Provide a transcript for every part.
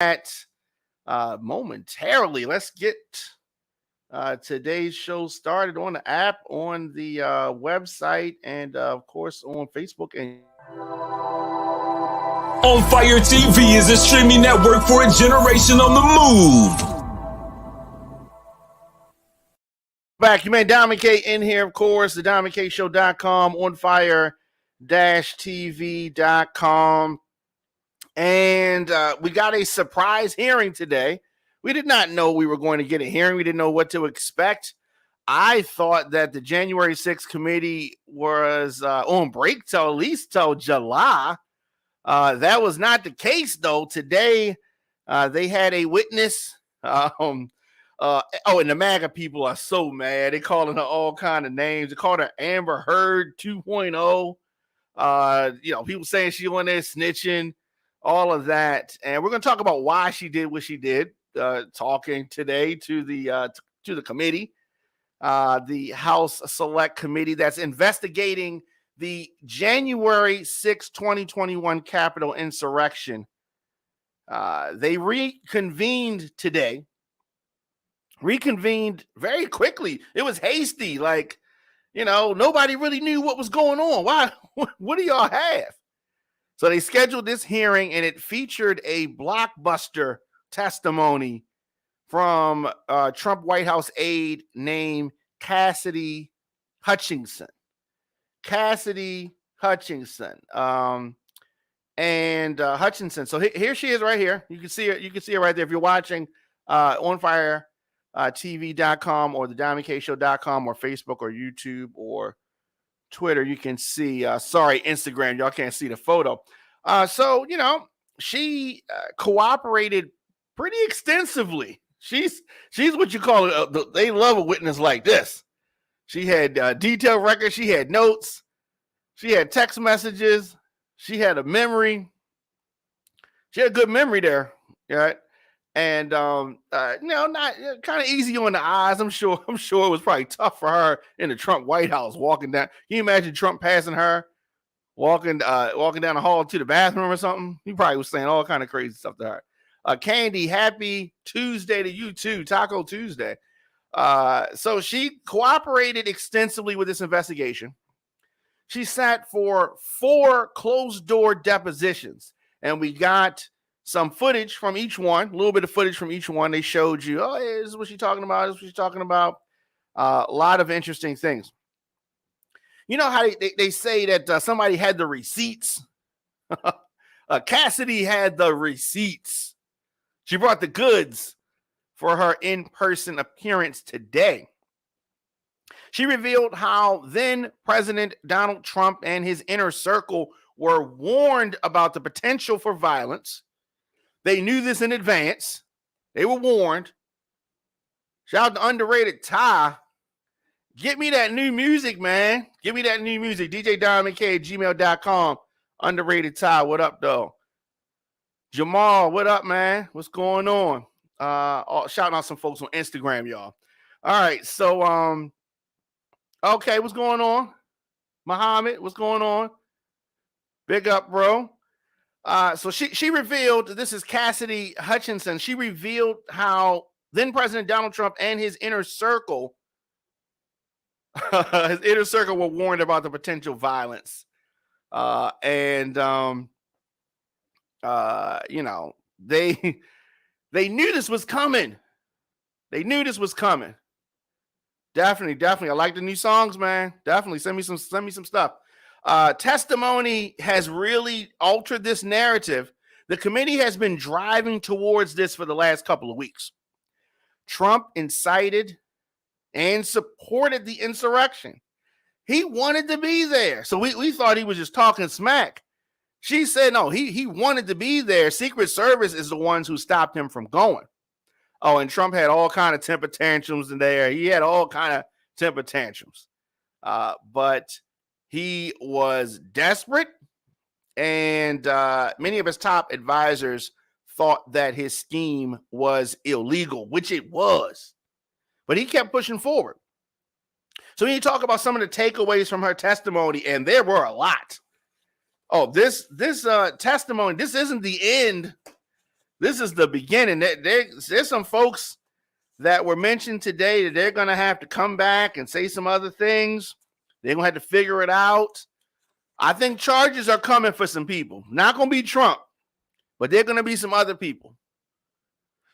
that momentarily. Let's get today's show started on the app, on the website, and of course on Facebook. And On Fire TV is a streaming network for a generation on the move. Back, you man, Diamond K in here, of course, the DiamondKShow.com, on fire-tv.com. And we got a surprise hearing today. We did not know we were going to get a hearing. We didn't know what to expect. I thought that the January 6th committee was on break till at least till July. That was not the case, though. Today, they had a witness. And the MAGA people are so mad. They're calling her all kind of names. They called her Amber Heard 2.0. People saying she on there snitching, all of that. And we're going to talk about why she did what she did, talking today to the committee, the House Select Committee that's investigating the January 6, 2021 Capitol insurrection. They reconvened today. Reconvened very quickly. It was hasty. Nobody really knew what was going on. Why? What do y'all have? So they scheduled this hearing, and it featured a blockbuster testimony from Trump White House aide named Cassidy Hutchinson. Cassidy Hutchinson. Hutchinson. So here she is right here. You can see her. You can see her right there. If you're watching on fire TV.com or the DiamondKShow.com or Facebook or YouTube or Twitter, you can see, Instagram, y'all can't see the photo. She cooperated pretty extensively. She's what you call it. They love a witness like this. She had detailed records. She had notes. She had text messages. She had a memory. She had a good memory there. Right. And not kind of easy on the eyes. I'm sure it was probably tough for her in the Trump White House walking down. Can you imagine Trump passing her, walking down the hall to the bathroom or something? He probably was saying all kind of crazy stuff to her. Candy, happy Tuesday to you too, Taco Tuesday. So she cooperated extensively with this investigation. She sat for 4 closed-door depositions, and we got some footage from each one, a little bit of footage from each one. They showed you, hey, this is what she's talking about. This is what she's talking about. A lot of interesting things. You know how they say that somebody had the receipts? Cassidy had the receipts. She brought the goods for her in-person appearance today. She revealed how then President Donald Trump and his inner circle were warned about the potential for violence. They knew this in advance. They were warned. Shout out to Underrated Ty. Get me that new music, man. Give me that new music. DJDiamondK@gmail.com. Underrated Ty. What up, though? Jamal, what up, man? What's going on? Shouting out some folks on Instagram, y'all. All right, so okay, what's going on? Muhammad, what's going on? Big up, bro. So she revealed, this is Cassidy Hutchinson. She revealed how then President Donald Trump and his inner circle were warned about the potential violence. They knew this was coming. They knew this was coming. Definitely. I like the new songs, man. Definitely send me some stuff. Testimony has really altered this narrative. The committee has been driving towards this for the last couple of weeks. Trump incited and supported the insurrection. He wanted to be there. So we thought he was just talking smack. She said, no, he wanted to be there. Secret Service is the ones who stopped him from going. Oh, and Trump had all kind of temper tantrums in there. He had all kind of temper tantrums. But he was desperate, and many of his top advisors thought that his scheme was illegal, which it was. But he kept pushing forward. So when you talk about some of the takeaways from her testimony, and there were a lot. Oh, this testimony, this isn't the end This is the beginning. There's some folks that were mentioned today that they're going to have to come back and say some other things. They're going to have to figure it out. I think charges are coming for some people. Not going to be Trump, but they're going to be some other people.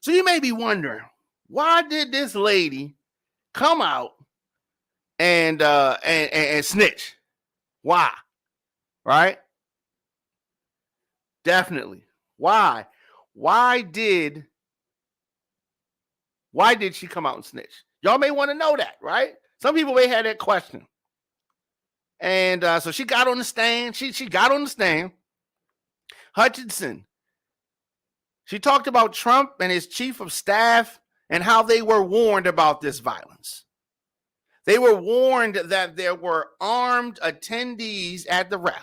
So you may be wondering, why did this lady come out and snitch? Why? Right? Definitely. Why? Why did she come out and snitch? Y'all may want to know that, right? Some people may have that question. And so she got on the stand. She got on the stand. Hutchinson. She talked about Trump and his chief of staff and how they were warned about this violence. They were warned that there were armed attendees at the rally.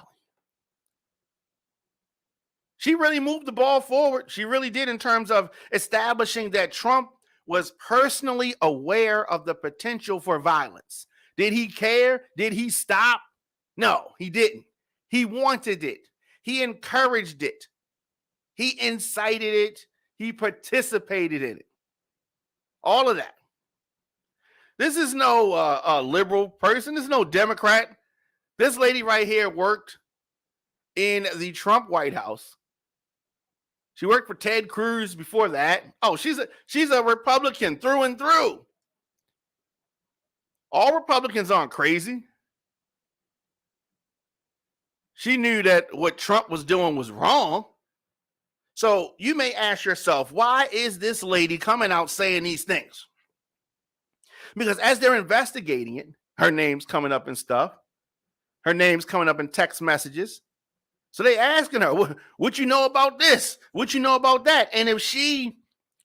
She really moved the ball forward. She really did, in terms of establishing that Trump was personally aware of the potential for violence. Did he care? Did he stop? No, he didn't. He wanted it. He encouraged it. He incited it. He participated in it. All of that. This is no liberal person. This is no Democrat. This lady right here worked in the Trump White House. She worked for Ted Cruz before that. Oh, she's a Republican through and through. All Republicans aren't crazy. She knew that what Trump was doing was wrong. So you may ask yourself, why is this lady coming out saying these things? Because as they're investigating it, her name's coming up and stuff. Her name's coming up in text messages. So they asking her, what you know about this? What you know about that? And if she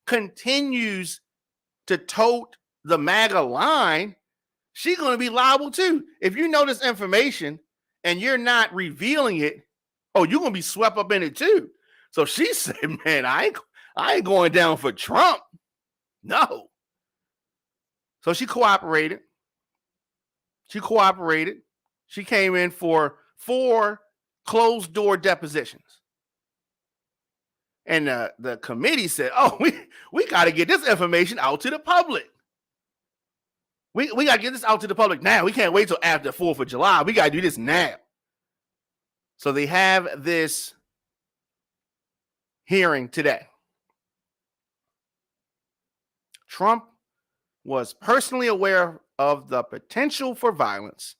continues to tote the MAGA line, she's going to be liable too. If you know this information and you're not revealing it, oh, you're going to be swept up in it too. So she said, man, I ain't going down for Trump. No. So she cooperated. She came in for 4 closed door depositions. And the committee said, oh, we got to get this information out to the public. We got to get this out to the public now. We can't wait till after the 4th of July. We got to do this now. So they have this hearing today. Trump was personally aware of the potential for violence,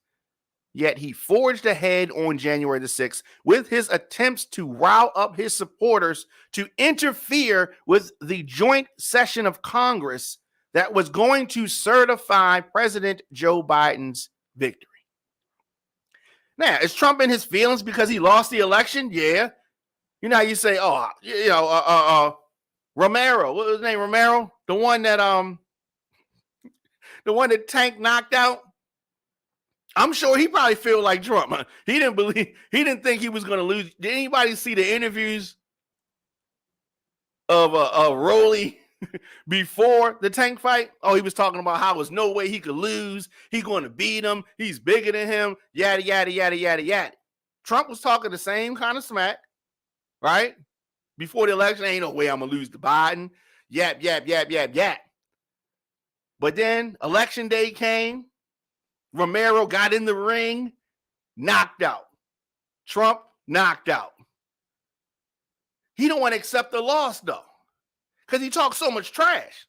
yet he forged ahead on January the 6th with his attempts to rile up his supporters to interfere with the joint session of Congress that was going to certify President Joe Biden's victory. Now, is Trump in his feelings because he lost the election? Yeah. You know how you say, Romero, what was his name? Romero, the one that Tank knocked out. I'm sure he probably feel like Trump. He didn't think he was going to lose. Did anybody see the interviews of Rowley before the Tank fight? Oh, he was talking about how there's no way he could lose. He's going to beat him. He's bigger than him. Yada, yada, yada, yada, yada. Trump was talking the same kind of smack, right? Before the election, ain't no way I'm going to lose to Biden. Yap, yap, yap, yap, yap. But then election day came. Romero got in the ring, knocked out. Trump knocked out. He don't want to accept the loss, though, because he talks so much trash.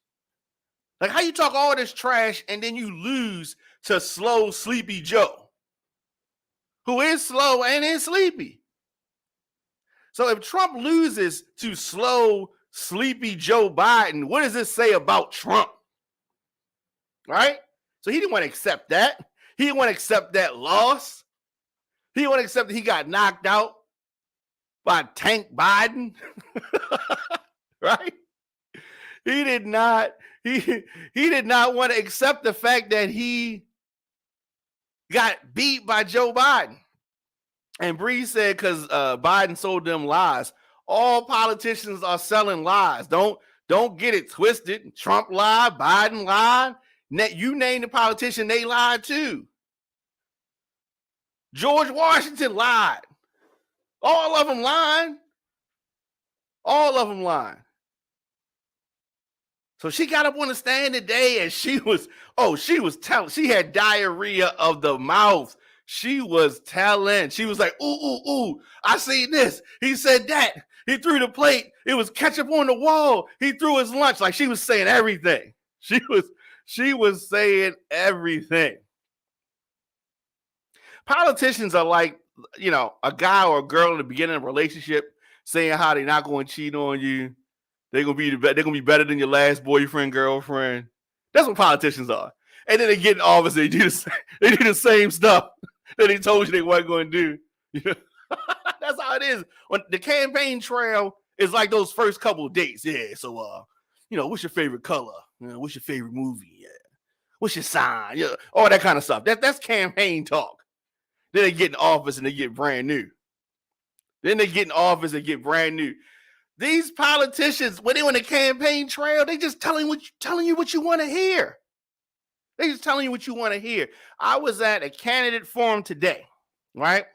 Like, how you talk all this trash and then you lose to slow, sleepy Joe, who is slow and is sleepy. So if Trump loses to slow, sleepy Joe Biden, what does this say about Trump? Right? So he didn't want to accept that. He didn't want to accept that loss. He didn't want to accept that he got knocked out by Tank Biden. Right? He did not want to accept the fact that he got beat by Joe Biden. And Bree said, because Biden sold them lies. All politicians are selling lies. Don't get it twisted. Trump lied, Biden lied. You name the politician, they lied too. George Washington lied. All of them lying. All of them lying. So she got up on the stand today and she was telling, she had diarrhea of the mouth. She was telling, she was like, ooh, I seen this. He said that. He threw the plate. It was ketchup on the wall. He threw his lunch. Like she was saying everything. She was saying everything. Politicians are like, a guy or a girl in the beginning of a relationship saying how they're not going to cheat on you. They're gonna be better than your last boyfriend, girlfriend. That's what politicians are. And then they get in office, they do the same stuff that they told you they weren't going to do. That's how it is. When the campaign trail is like those first couple of dates. Yeah. So what's your favorite color? What's your favorite movie? Yeah. What's your sign? Yeah, all that kind of stuff. That's campaign talk. Then they get in office and they get brand new. These politicians, when they're on the campaign trail, they just telling you what you want to hear. I was at a candidate forum today, right?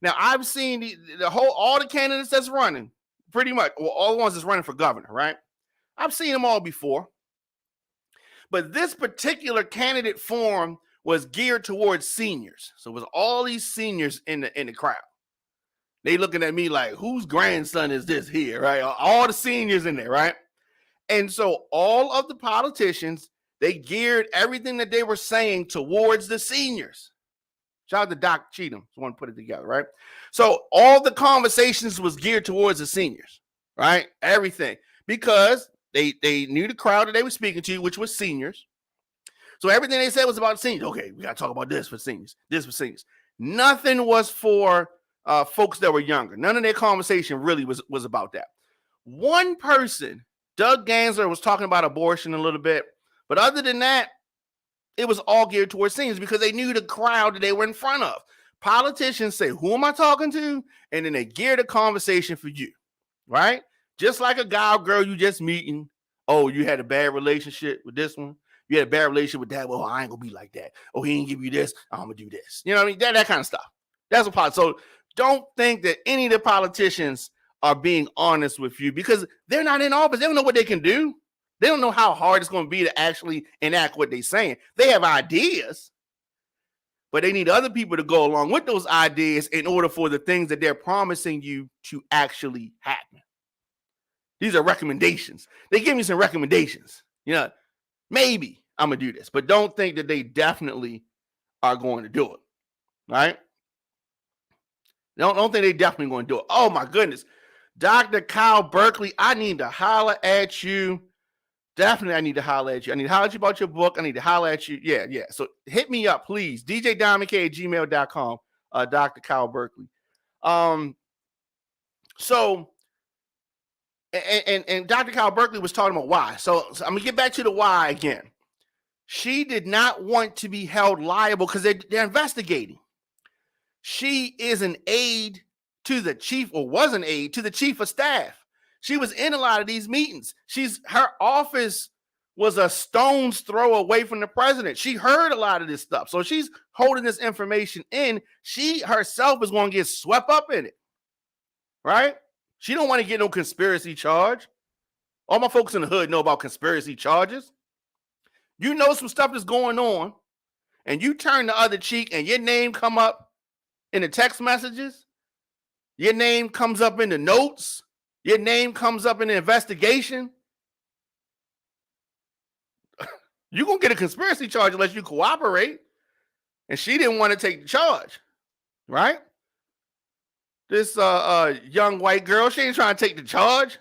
Now I've seen all the candidates that's running, pretty much, well, all the ones that's running for governor, right? I've seen them all before. But this particular candidate forum was geared towards seniors. So it was all these seniors in the crowd. They looking at me like, whose grandson is this here, right? All the seniors in there, right? And so all of the politicians, they geared everything that they were saying towards the seniors. Shout out to Doc Cheatham, someone put it together, right? So all the conversations was geared towards the seniors, right? Everything. Because they knew the crowd that they were speaking to, which was seniors. So everything they said was about seniors. Okay, we got to talk about this for seniors. Nothing was for folks that were younger. None of their conversation really was about that. One person, Doug Gansler, was talking about abortion a little bit, but other than that, it was all geared towards seniors because they knew the crowd that they were in front of. Politicians say, who am I talking to? And then they gear the conversation for you, right? Just like a guy or girl you just meeting. Oh, you had a bad relationship with this one. You had a bad relationship with that. Well, I ain't gonna be like that. Oh, he didn't give you this. I'm gonna do this. You know what I mean? That kind of stuff. That's what politics. So don't think that any of the politicians are being honest with you because they're not in office. They don't know what they can do. They don't know how hard it's going to be to actually enact what they're saying. They have ideas, but they need other people to go along with those ideas in order for the things that they're promising you to actually happen. These are recommendations. They give me some recommendations. Maybe I'm going to do this, but don't think that they definitely are going to do it, right? Don't think they definitely going to do it. Oh, my goodness. Dr. Kyle Berkeley, I need to holler at you. Definitely, I need to holler at you. I need to holler at you about your book. I need to holler at you. Yeah. So hit me up, please. djdiamondk@gmail.com, Dr. Kyle Berkeley. So, and Dr. Kyle Berkeley was talking about why. So I'm going to get back to the why again. She did not want to be held liable because they're investigating. She is an aide to the chief, or was an aide to the chief of staff. She was in a lot of these meetings. Her office was a stone's throw away from the president. She heard a lot of this stuff. So she's holding this information in. She herself is going to get swept up in it. Right? She don't want to get no conspiracy charge. All my folks in the hood know about conspiracy charges. You know some stuff that's going on, and you turn the other cheek and your name come up in the text messages, your name comes up in the notes, your name comes up in the investigation, you're going to get a conspiracy charge unless you cooperate. And she didn't want to take the charge, right? This young white girl, she ain't trying to take the charge.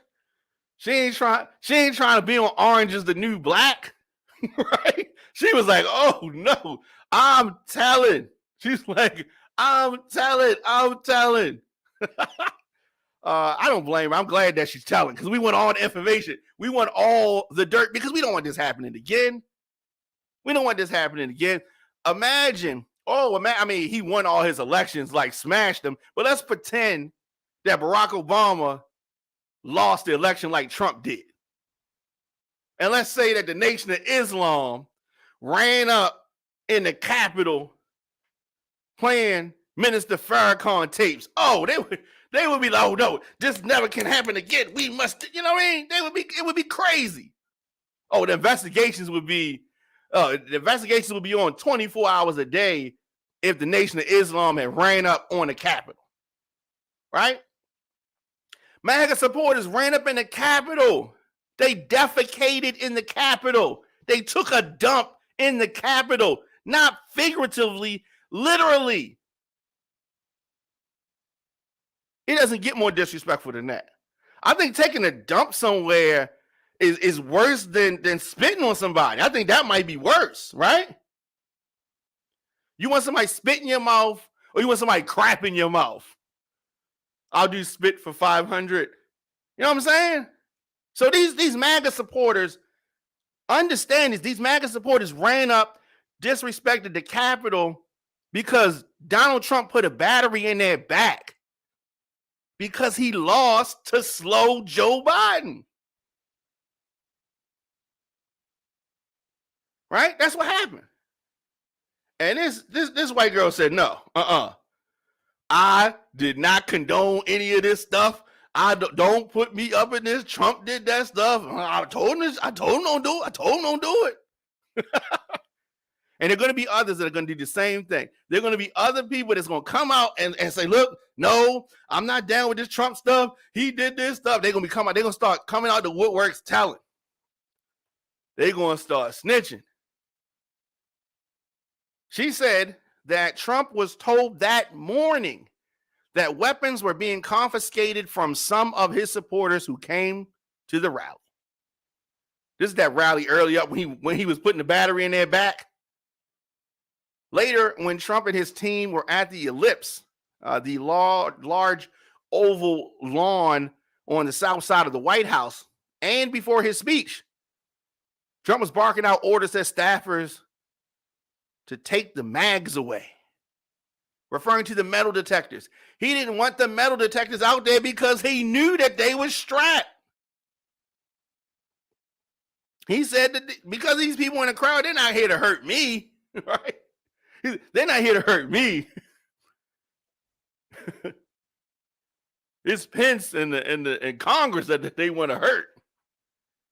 She ain't trying to be on Orange is the New Black, right? She was like, oh no, I'm telling. She's like, I'm telling. I don't blame her. I'm glad that she's telling because we want all the information. We want all the dirt because we don't want this happening again. Imagine, he won all his elections, like smashed them. But let's pretend that Barack Obama lost the election like Trump did. And let's say that the Nation of Islam ran up in the Capitol playing Minister Farrakhan tapes. Oh, they would be like, oh no, this never can happen again. We must, you know what I mean? It would be crazy. Oh, the investigations would be on 24 hours a day if the Nation of Islam had ran up on the Capitol, right? MAGA supporters ran up in the Capitol. They defecated in the Capitol. They took a dump in the Capitol, not figuratively, literally. It doesn't get more disrespectful than that. I think taking a dump somewhere is worse than spitting on somebody. I think that might be worse, right? You want somebody spit in your mouth or you want somebody crap in your mouth? I'll do spit for 500. You know what I'm saying? So these MAGA supporters, understand this. These MAGA supporters ran up, disrespected the Capitol because Donald Trump put a battery in their back because he lost to slow Joe Biden. Right? That's what happened. And this white girl said, no, I did not condone any of this stuff. Don't put me up in this. Trump did that stuff. I told him don't do it. I told him don't do it. And there are going to be others that are going to do the same thing. There are going to be other people that's going to come out and say, look, no, I'm not down with this Trump stuff. He did this stuff. They're going to start coming out the woodworks telling. They're going to start snitching. She said that Trump was told that morning that weapons were being confiscated from some of his supporters who came to the rally. This is that rally early up when he was putting the battery in their back. Later, when Trump and his team were at the Ellipse, the large oval lawn on the south side of the White House, and before his speech, Trump was barking out orders at staffers to take the mags away, referring to the metal detectors. He didn't want the metal detectors out there because he knew that they were strapped. He said that because these people in the crowd, they're not here to hurt me, right? They're not here to hurt me. It's Pence and Congress that they want to hurt.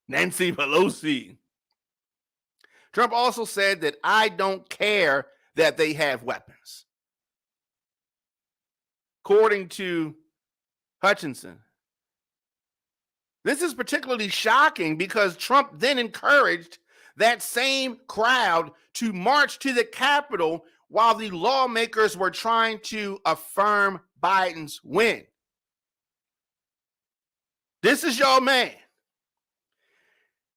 Nancy Pelosi. Trump also said that I don't care that they have weapons. According to Hutchinson, this is particularly shocking because Trump then encouraged that same crowd to march to the Capitol while the lawmakers were trying to affirm Biden's win. This is your man.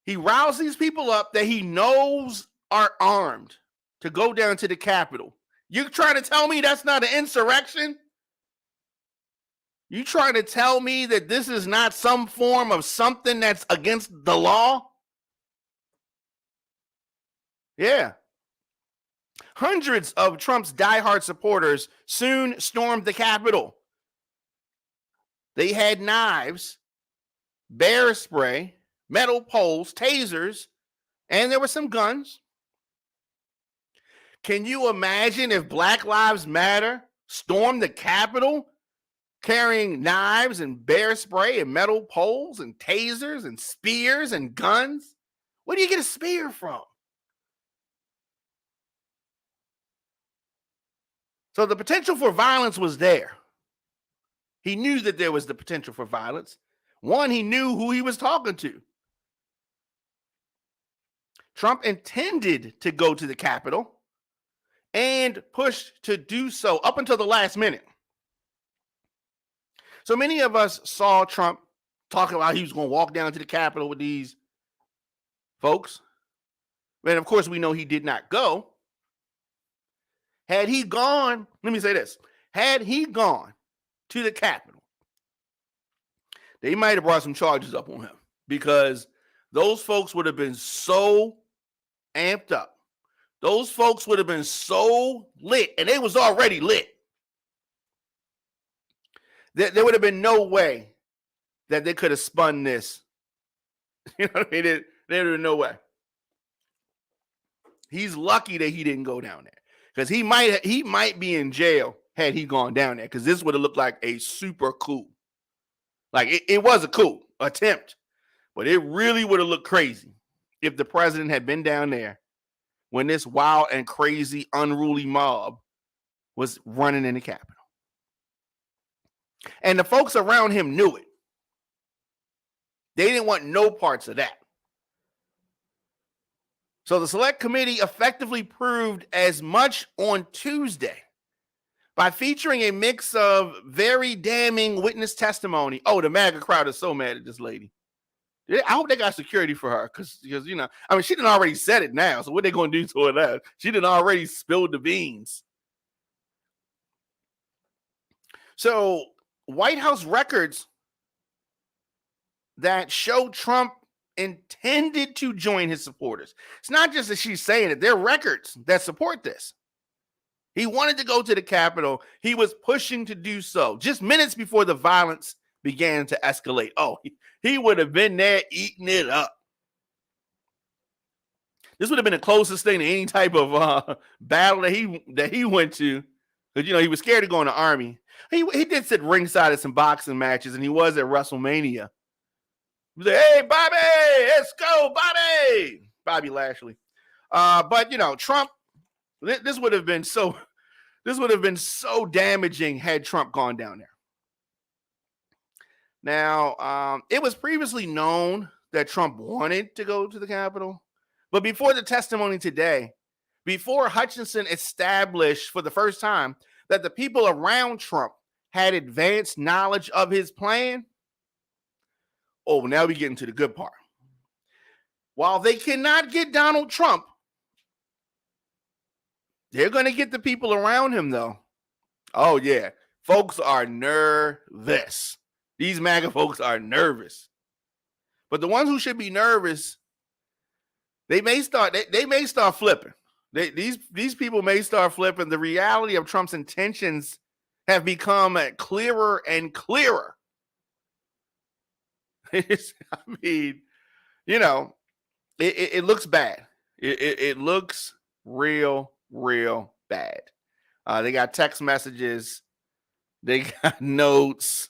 He roused these people up that he knows are armed to go down to the Capitol. You trying to tell me that's not an insurrection? You trying to tell me that this is not some form of something that's against the law? Yeah. Hundreds of Trump's diehard supporters soon stormed the Capitol. They had knives, bear spray, metal poles, tasers, and there were some guns. Can you imagine if Black Lives Matter stormed the Capitol carrying knives and bear spray and metal poles and tasers and spears and guns? Where do you get a spear from? So the potential for violence was there. He knew that there was the potential for violence. One, he knew who he was talking to. Trump intended to go to the Capitol and pushed to do so up until the last minute. So many of us saw Trump talking about he was going to walk down to the Capitol with these folks. And of course, we know he did not go. Had he gone, let me say this, had he gone to the Capitol, they might have brought some charges up on him because those folks would have been so amped up. Those folks would have been so lit, and they was already lit. There would have been no way that they could have spun this. You know what I mean? There would have been no way. He's lucky that he didn't go down there because he might be in jail had he gone down there because this would have looked like a super coup. Like it was a coup attempt, but it really would have looked crazy if the president had been down there when this wild and crazy, unruly mob was running in the Capitol. And the folks around him knew it. They didn't want no parts of that. So the select committee effectively proved as much on Tuesday by featuring a mix of very damning witness testimony. Oh, the MAGA crowd is so mad at this lady. I hope they got security for her because you know, I mean, she didn't already said it now. So what they going to do to her now? She didn't already spilled the beans. So White House records that show Trump intended to join his supporters. It's not just that she's saying it. There are records that support this. He wanted to go to the Capitol. He was pushing to do so just minutes before the violence began to escalate. Oh, he would have been there eating it up. This would have been the closest thing to any type of battle that he went to. Because, you know, he was scared to go in the Army. He did sit ringside at some boxing matches, and he was at WrestleMania. He was like, hey, Bobby, let's go, Bobby. Bobby Lashley. But, you know, Trump, this would have been so damaging had Trump gone down there. Now, it was previously known that Trump wanted to go to the Capitol. But before the testimony today, before Hutchinson established for the first time that the people around Trump had advanced knowledge of his plan, oh, now we get into the good part. While they cannot get Donald Trump, they're going to get the people around him, though. Oh, yeah. Folks are nervous. These MAGA folks are nervous. But the ones who should be nervous, they may start flipping. These people may start flipping. The reality of Trump's intentions have become clearer and clearer. I mean, you know, it looks bad. It looks real bad. They got text messages. They got notes.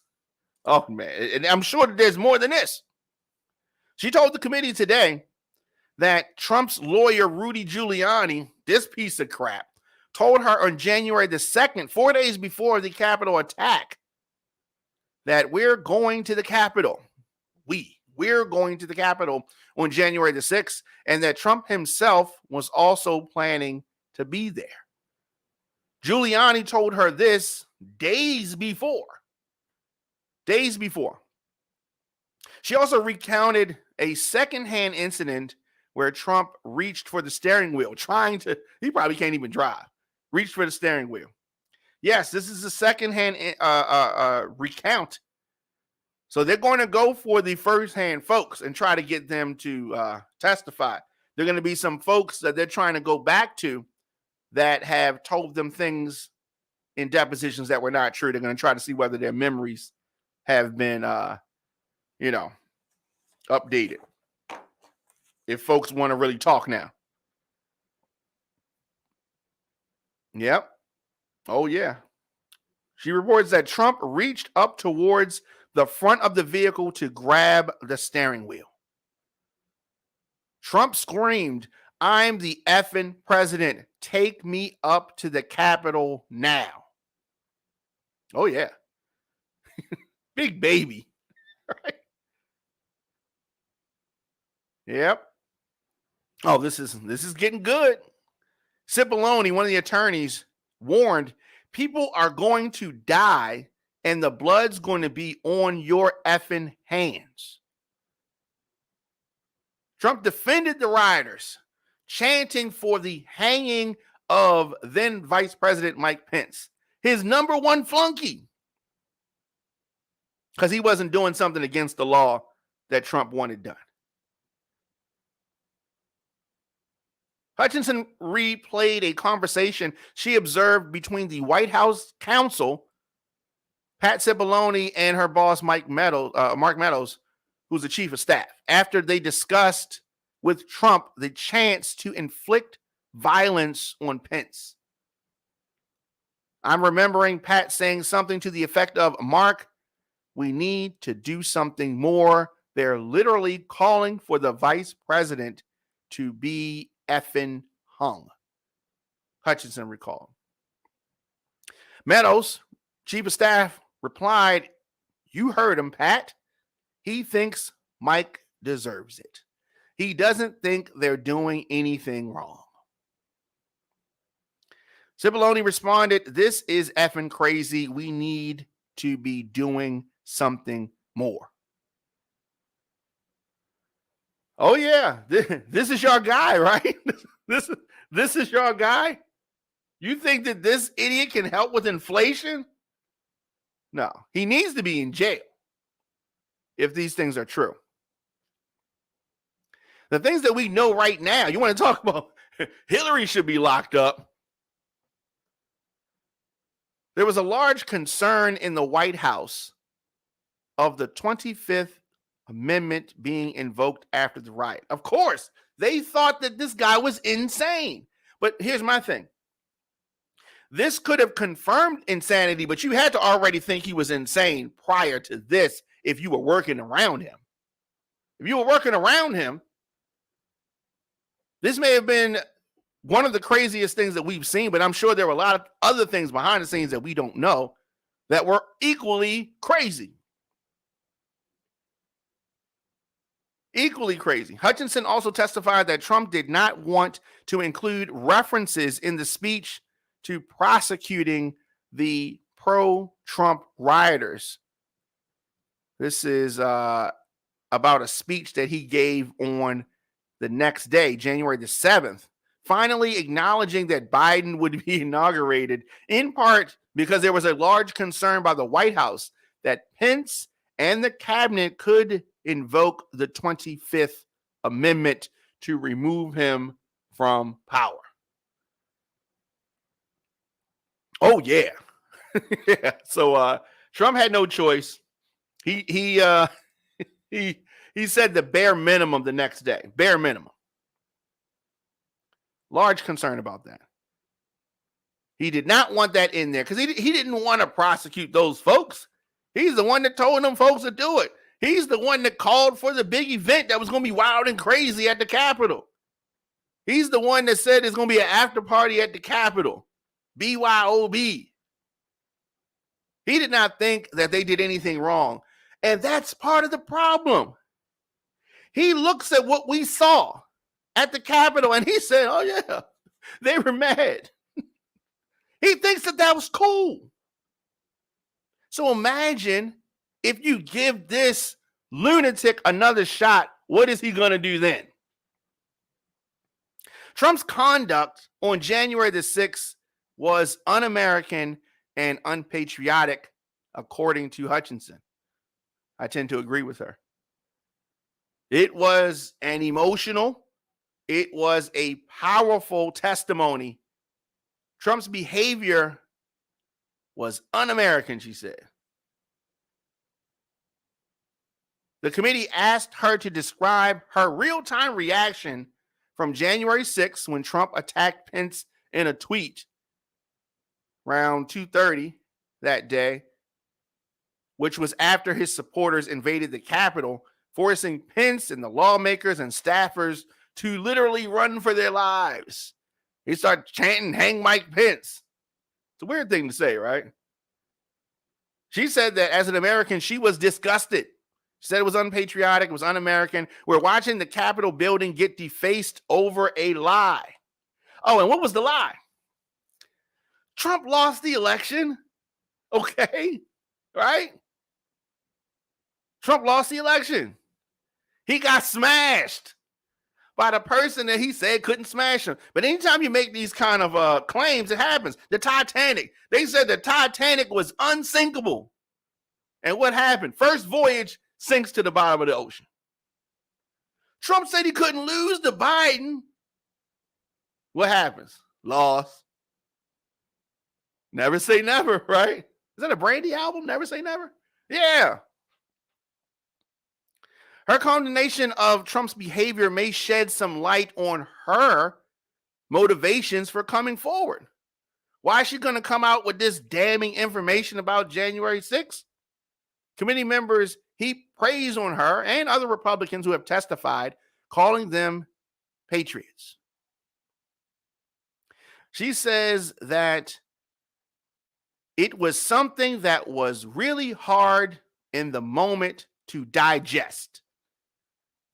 Oh, man. And I'm sure that there's more than this. She told the committee today that Trump's lawyer, Rudy Giuliani, this piece of crap, told her on January the 2nd, 4 days before the Capitol attack, that we're going to the Capitol. We're going to the Capitol on January the 6th, and that Trump himself was also planning to be there. Giuliani told her this days before. She also recounted a secondhand incident where Trump reached for the steering wheel, he probably can't even drive, reached for the steering wheel. Yes, this is a secondhand recount. So they're going to go for the firsthand folks and try to get them to testify. There are going to be some folks that they're trying to go back to that have told them things in depositions that were not true. They're going to try to see whether their memories have been, updated. If folks want to really talk now. Yep. Oh, yeah. She reports that Trump reached up towards the front of the vehicle to grab the steering wheel. Trump screamed, "I'm the effing president. Take me up to the Capitol now." Oh, yeah. Big baby. Right? Yep. Oh, this is getting good. Cipollone, one of the attorneys, warned people are going to die and the blood's going to be on your effing hands. Trump defended the rioters, chanting for the hanging of then Vice President Mike Pence, his number one flunky, because he wasn't doing something against the law that Trump wanted done. Hutchinson replayed a conversation she observed between the White House counsel, Pat Cipollone, and her boss, Mark Meadows, who's the chief of staff, after they discussed with Trump the chance to inflict violence on Pence. I'm remembering Pat saying something to the effect of, "Mark, we need to do something more. They're literally calling for the vice president to be effing hung, Hutchinson recalled. Meadows, chief of staff, replied, "You heard him, Pat. He thinks Mike deserves it. He doesn't think they're doing anything wrong." Cipollone responded, "This is effing crazy. We need to be doing something more." Oh yeah, this is your guy, right? This is your guy. You think that this idiot can help with inflation? No, he needs to be in jail if these things are true. The things that we know right now, you want to talk about Hillary should be locked up. There was a large concern in the White House of the 25th Amendment being invoked after the riot. Of course, they thought that this guy was insane. But here's my thing. This could have confirmed insanity, but you had to already think he was insane prior to this if you were working around him. If you were working around him, this may have been one of the craziest things that we've seen, but I'm sure there were a lot of other things behind the scenes that we don't know that were equally crazy. Equally crazy. Hutchinson also testified that Trump did not want to include references in the speech to prosecuting the pro-Trump rioters. This is about a speech that he gave on the next day, January the 7th, finally acknowledging that Biden would be inaugurated, in part because there was a large concern by the White House that Pence and the cabinet could invoke the 25th Amendment to remove him from power. Oh, yeah. Yeah. So Trump had no choice. He said the bare minimum the next day. Bare minimum. Large concern about that. He did not want that in there because he didn't want to prosecute those folks. He's the one that told them folks to do it. He's the one that called for the big event that was going to be wild and crazy at the Capitol. He's the one that said there's going to be an after party at the Capitol. BYOB. He did not think that they did anything wrong. And that's part of the problem. He looks at what we saw at the Capitol and he said, oh yeah, they were mad. He thinks that that was cool. So imagine if you give this lunatic another shot, what is he going to do then? Trump's conduct on January the 6th was un-American and unpatriotic, according to Hutchinson. I tend to agree with her. It was an emotional, it was a powerful testimony. Trump's behavior was un-American, she said. The committee asked her to describe her real-time reaction from January 6th when Trump attacked Pence in a tweet around 2:30 that day, which was after his supporters invaded the Capitol, forcing Pence and the lawmakers and staffers to literally run for their lives. He started chanting, "Hang Mike Pence." It's a weird thing to say, right? She said that as an American, she was disgusted. She said it was unpatriotic, it was un-American. We're watching the Capitol building get defaced over a lie. Oh, and what was the lie? Trump lost the election. Okay, right? Trump lost the election. He got smashed by the person that he said couldn't smash him. But anytime you make these kind of claims, it happens. The Titanic, they said the Titanic was unsinkable. And what happened? First voyage sinks to the bottom of the ocean. Trump said he couldn't lose to Biden. What happens? Lost. Never say never, right? Is that a Brandy album? Never say never? Yeah. Her condemnation of Trump's behavior may shed some light on her motivations for coming forward. Why is she going to come out with this damning information about January 6th? Committee members heap praise on her and other Republicans who have testified, calling them patriots. She says that it was something that was really hard in the moment to digest.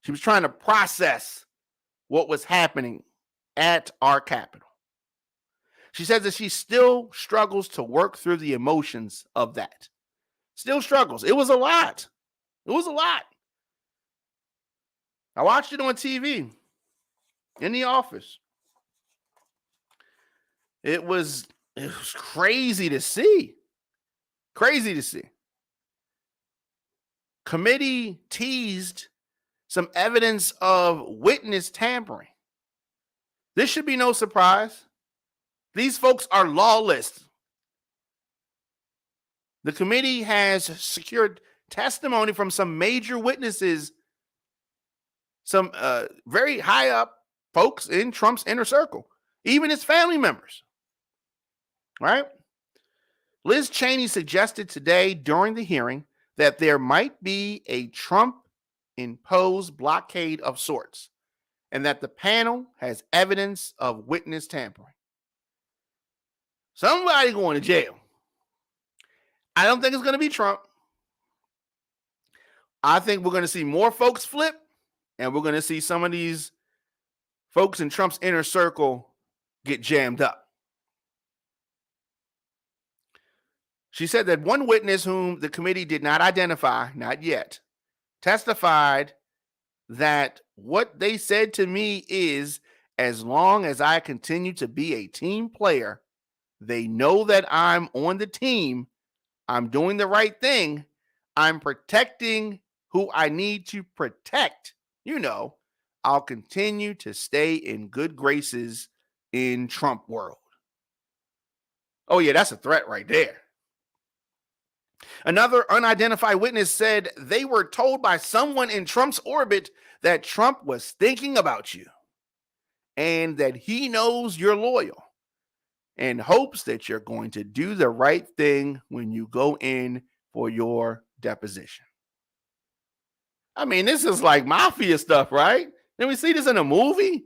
She was trying to process what was happening at our Capitol. She says that she still struggles to work through the emotions of that. Still struggles. It was a lot. It was a lot. I watched it on TV in the office. It was crazy to see. Crazy to see. Committee teased some evidence of witness tampering. This should be no surprise. These folks are lawless. The committee has secured testimony from some major witnesses, some very high up folks in Trump's inner circle, even his family members. Right? Liz Cheney suggested today during the hearing that there might be a Trump-imposed blockade of sorts, and that the panel has evidence of witness tampering. Somebody going to jail. I don't think it's going to be Trump. I think we're going to see more folks flip, and we're going to see some of these folks in Trump's inner circle get jammed up. She said that one witness whom the committee did not identify, not yet, testified that what they said to me is, as long as I continue to be a team player, they know that I'm on the team, I'm doing the right thing, I'm protecting who I need to protect. You know, I'll continue to stay in good graces in Trump world. Oh yeah, that's a threat right there. Another unidentified witness said they were told by someone in Trump's orbit that Trump was thinking about you and that he knows you're loyal and hopes that you're going to do the right thing when you go in for your deposition. I mean, this is like mafia stuff, right? Did we see this in a movie?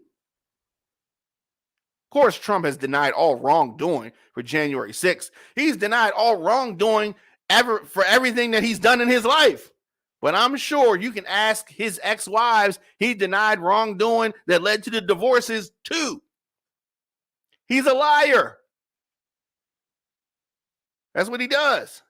Of course, Trump has denied all wrongdoing for January 6th. He's denied all wrongdoing ever for everything that he's done in his life. But I'm sure you can ask his ex-wives, he denied wrongdoing that led to the divorces too. He's a liar. That's what he does.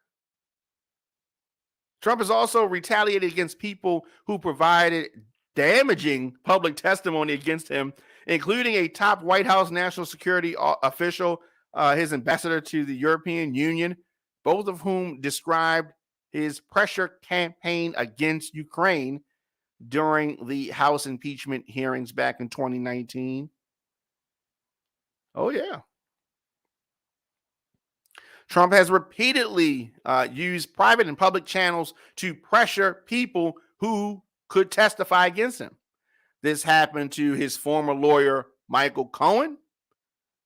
Trump has also retaliated against people who provided damaging public testimony against him, including a top White House national security official, his ambassador to the European Union, both of whom described his pressure campaign against Ukraine during the House impeachment hearings back in 2019. Oh, yeah. Trump has repeatedly used private and public channels to pressure people who could testify against him. This happened to his former lawyer, Michael Cohen,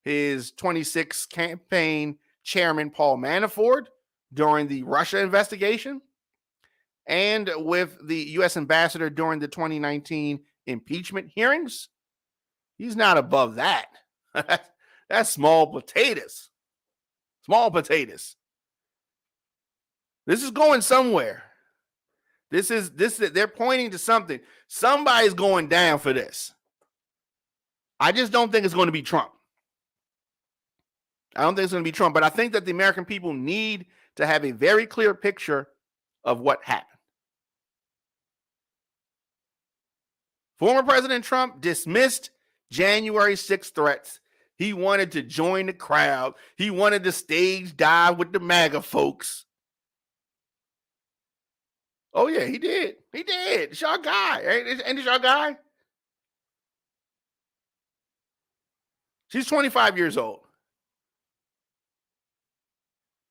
his 26th campaign chairman, Paul Manafort, during the Russia investigation, and with the U.S. ambassador during the 2019 impeachment hearings. He's not above that. That's small potatoes. Small potatoes. This is going somewhere. This is they're pointing to something. Somebody's going down for this. I just don't think it's going to be Trump. I don't think it's going to be Trump, but I think that the American people need to have a very clear picture of what happened. Former President Trump dismissed January 6th threats. He wanted to join the crowd. He wanted to stage dive with the MAGA folks. Oh, yeah, he did. He did. It's your guy. Ain't it your guy? She's 25 years old.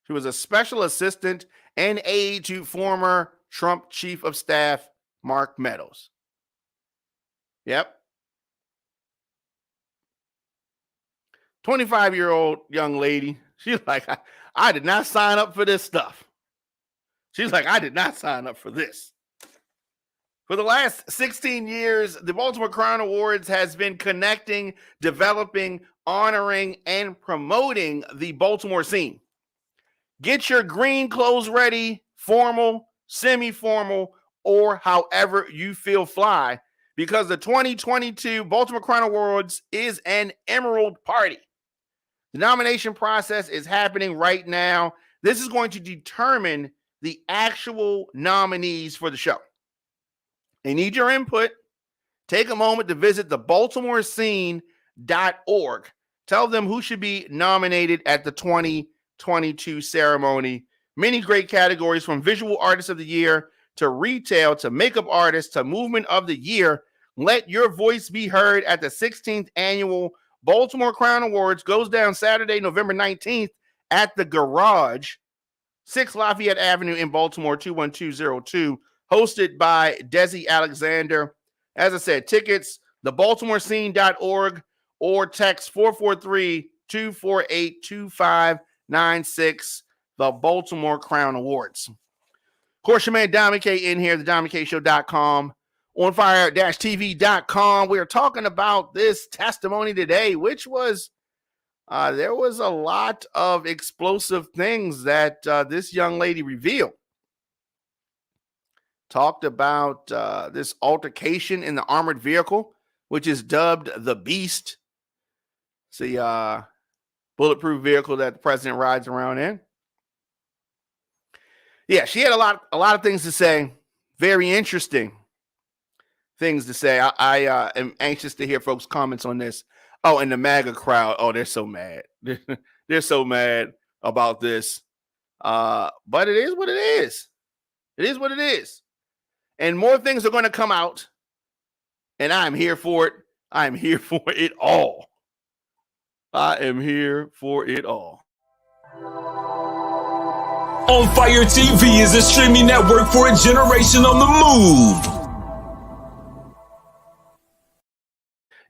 She was a special assistant and aide to former Trump chief of staff, Mark Meadows. Yep. 25-year-old young lady. She's like, I did not sign up for this stuff. She's like, I did not sign up for this. For the last 16 years, the Baltimore Crown Awards has been connecting, developing, honoring, and promoting the Baltimore scene. Get your green clothes ready, formal, semi-formal, or however you feel fly, because the 2022 Baltimore Crown Awards is an emerald party. The nomination process is happening right now. This is going to determine the actual nominees for the show. They need your input. Take a moment to visit the baltimorescene.org. Tell them who should be nominated at the 2022 ceremony. Many great categories, from visual artist of the year to retail to makeup artist to movement of the year. Let your voice be heard at the 16th annual Baltimore Crown Awards. Goes down Saturday, November 19th at the Garage, 6 Lafayette Avenue in Baltimore, 21202. Hosted by Desi Alexander. As I said, tickets, thebaltimorescene.org, or text 443-248-2596, the Baltimore Crown Awards. Of course, your man Dominic K in here, thedominicshow.com, onfire-tv.com. We are talking about this testimony today, which was, there was a lot of explosive things that this young lady revealed. Talked about this altercation in the armored vehicle, which is dubbed the Beast. It's the bulletproof vehicle that the president rides around in. Yeah, she had a lot of things to say. Very interesting things to say. I am anxious to hear folks' comments on this. Oh, and the MAGA crowd. Oh, they're so mad. They're so mad about this. But it is what it is. It is what it is. And more things are going to come out, and I'm here for it. I'm here for it all. I am here for it all. On Fire TV is a streaming network for a generation on the move.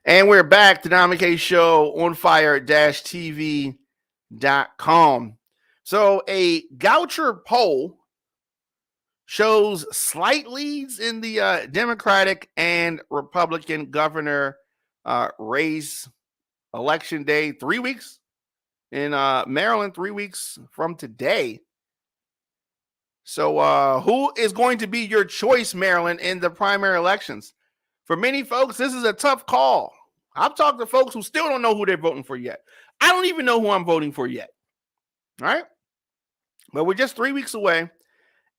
And we're back to the Dominic K Show on fire-tv.com. So a Goucher poll shows slight leads in the Democratic and Republican governor race. Election day, 3 weeks in Maryland, 3 weeks from today. So who is going to be your choice, Maryland, in the primary elections? For many folks, this is a tough call. I've talked to folks who still don't know who they're voting for yet. I don't even know who I'm voting for yet. All right? But we're just 3 weeks away.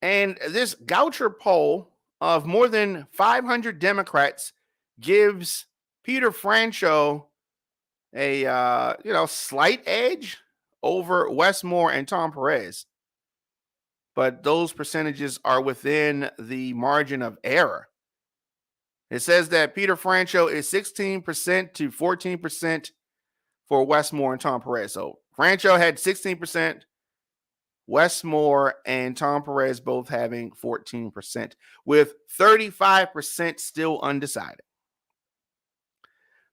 And this Goucher poll of more than 500 Democrats gives Peter Franchot a slight edge over Westmore and Tom Perez. But those percentages are within the margin of error. It says that Peter Franchot is 16% to 14% for Westmore and Tom Perez. So Franchot had 16%, Westmore and Tom Perez both having 14%, with 35% still undecided.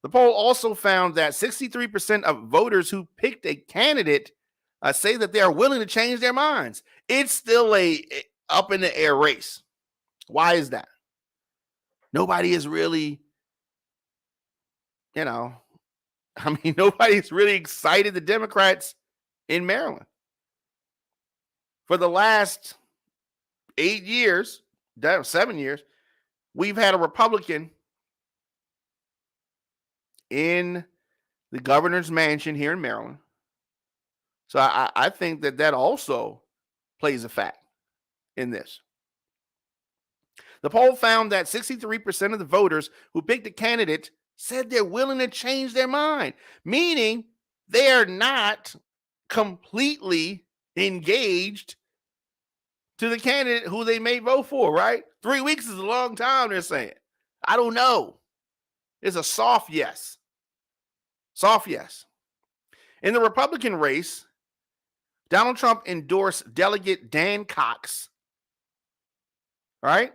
The poll also found that 63% of voters who picked a candidate say that they are willing to change their minds. It's still a up in the air race. Why is that? Nobody is really, nobody's really excited the Democrats in Maryland. For the last 7 years, we've had a Republican in the governor's mansion here in Maryland. So I think that also plays a fact in this. The poll found that 63% of the voters who picked a candidate said they're willing to change their mind, meaning they are not completely engaged to the candidate who they may vote for, right? 3 weeks is a long time, they're saying. I don't know. It's a soft yes. Soft yes. In the Republican race, Donald Trump endorsed Delegate Dan Cox. Right?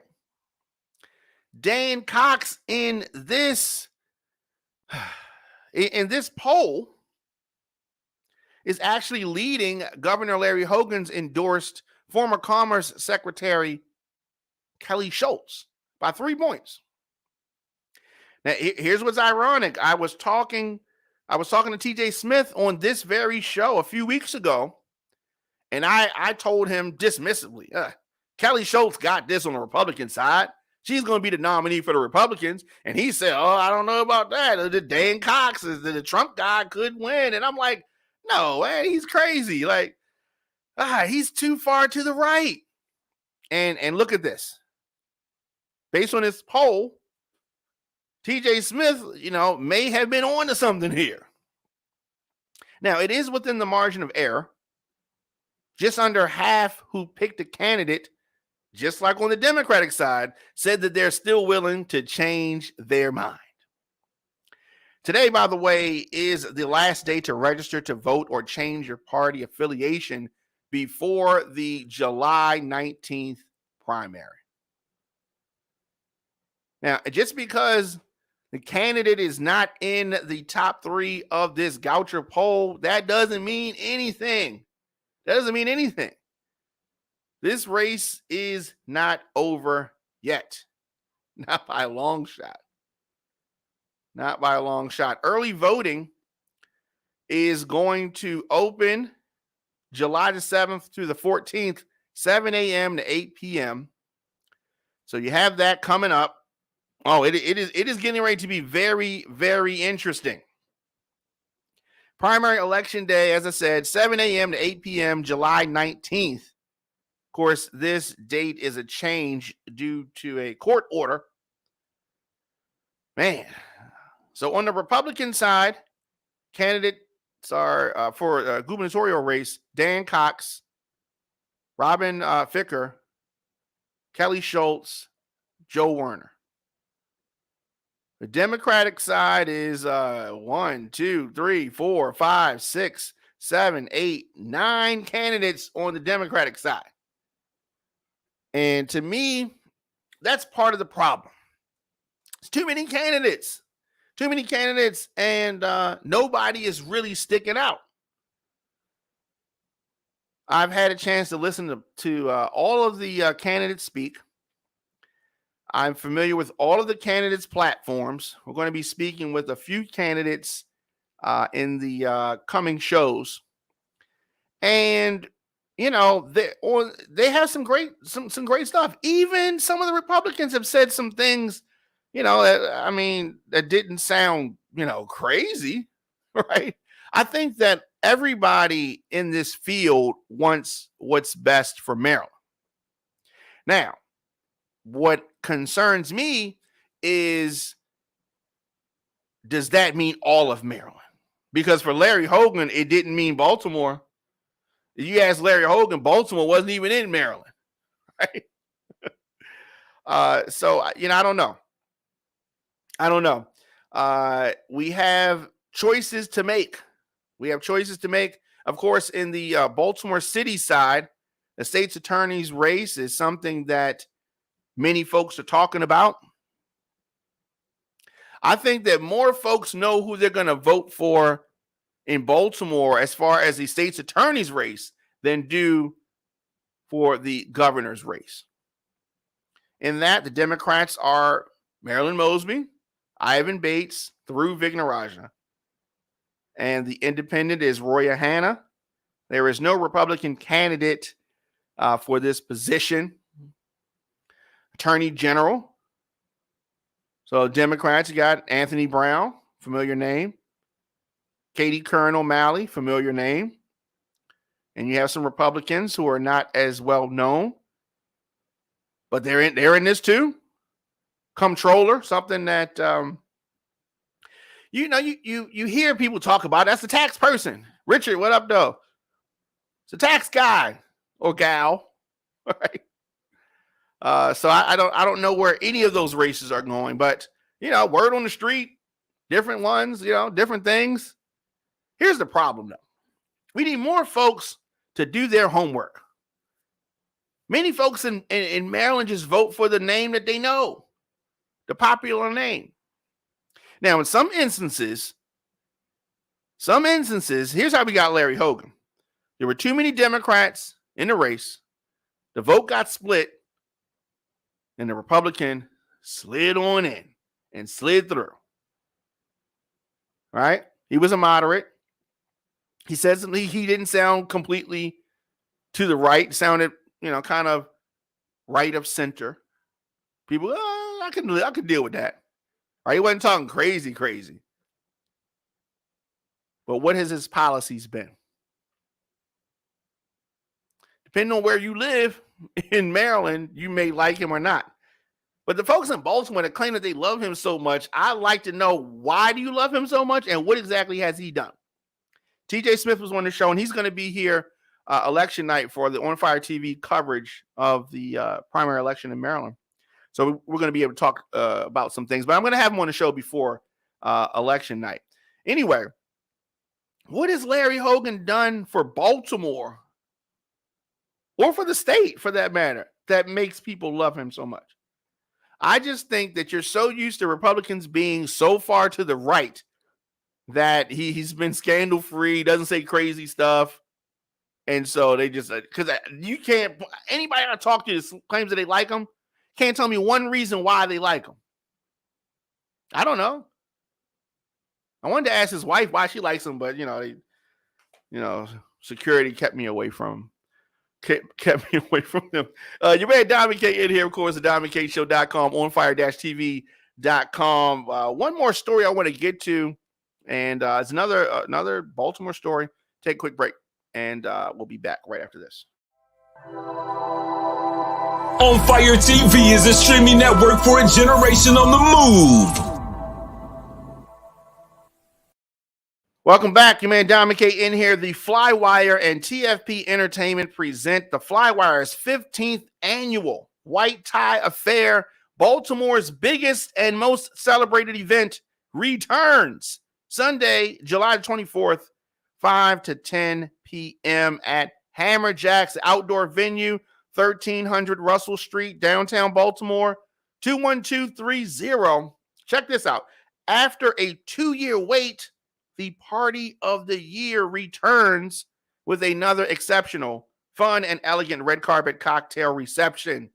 Dan Cox in this poll is actually leading Governor Larry Hogan's endorsed former Commerce Secretary Kelly Schultz. by 3 points. Now, here's what's ironic. I was talking to TJ Smith on this very show a few weeks ago, and I told him dismissively, Kelly Schultz got this on the Republican side. She's going to be the nominee for the Republicans. And he said, oh, I don't know about that. The Dan Cox, the Trump guy, could win. And I'm like, no, man, he's crazy. Like, he's too far to the right. And look at this. Based on this poll, TJ Smith, may have been on to something here. Now, it is within the margin of error. Just under half who picked a candidate, just like on the Democratic side, said that they're still willing to change their mind. Today, by the way, is the last day to register to vote or change your party affiliation before the July 19th primary. Now, just because the candidate is not in the top 3 of this Goucher poll, that doesn't mean anything. This race is not over yet. Not by a long shot. Early voting is going to open July the 7th through the 14th, 7 a.m. to 8 p.m. So you have that coming up. Oh, it is getting ready to be very, very interesting. Primary election day, as I said, 7 a.m. to 8 p.m., July 19th. Of course, this date is a change due to a court order. Man. So on the Republican side, candidates are for a gubernatorial race, Dan Cox, Robin Ficker, Kelly Schultz, Joe Werner. The Democratic side is 1, 2, 3, 4, 5, 6, 7, 8, 9 candidates on the Democratic side. And to me, that's part of the problem. It's too many candidates, and nobody is really sticking out. I've had a chance to listen to all of the candidates speak. I'm familiar with all of the candidates' platforms. We're going to be speaking with a few candidates in the coming shows. And, they have some great stuff. Even some of the Republicans have said some things, that didn't sound, crazy, right? I think that everybody in this field wants what's best for Maryland. Now, what concerns me is, does that mean all of Maryland? Because for Larry Hogan, it didn't mean Baltimore. If you ask Larry Hogan, Baltimore wasn't even in Maryland, right? So, I don't know. We have choices to make. Of course, in the Baltimore City side, the state's attorney's race is something that many folks are talking about. I think that more folks know who they're going to vote for in Baltimore as far as the state's attorney's race than do for the governor's race. In that, the Democrats are Marilyn Mosby, Ivan Bates, through Vignarajah. And the independent is Roya Hanna. There is no Republican candidate for this position. Attorney General. So Democrats, you got Anthony Brown, familiar name. Katie Kern O'Malley, familiar name. And you have some Republicans who are not as well known, but they're in this too. Comptroller, something that you hear people talk about. That's the tax person. Richard, what up, though? It's a tax guy or gal, right? So I don't know where any of those races are going, but word on the street, different ones, different things. Here's the problem, though. We need more folks to do their homework. Many folks in Maryland just vote for the name that they know, the popular name. Now, in some instances, here's how we got Larry Hogan. There were too many Democrats in the race. The vote got split, and the Republican slid on in and slid through. Right? He was a moderate. He says he didn't sound completely to the right. Sounded, kind of right of center. People, I can deal with that. Right? He wasn't talking crazy. But what has his policies been? Depending on where you live in Maryland, you may like him or not. But the folks in Baltimore that claim that they love him so much, I'd like to know, why do you love him so much and what exactly has he done? TJ Smith was on the show, and he's going to be here election night for the On Fire TV coverage of the primary election in Maryland. So we're going to be able to talk about some things, but I'm going to have him on the show before election night. Anyway, what has Larry Hogan done for Baltimore, or for the state for that matter, that makes people love him so much? I just think that you're so used to Republicans being so far to the right that he's been scandal free, doesn't say crazy stuff. And so they just, because you can't, anybody I talk to claims that they like him, can't tell me one reason why they like him. I don't know. I wanted to ask his wife why she likes him, but security kept me away from him. Kept me away from them. You man Diamond K in here, of course, at DiamondKShow.com, onfire-tv.com. One more story I want to get to, and it's another Baltimore story. Take a quick break, and we'll be back right after this. On Fire TV is a streaming network for a generation on the move. Welcome back. Your man Diamond K in here. The Flywire and TFP Entertainment present the Flywire's 15th annual White Tie Affair. Baltimore's biggest and most celebrated event returns Sunday, July 24th, 5 to 10 p.m. at Hammer Jack's outdoor venue, 1300 Russell Street, downtown Baltimore, 21230. Check this out. After a 2-year wait, the Party of the Year returns with another exceptional, fun, and elegant red carpet cocktail reception.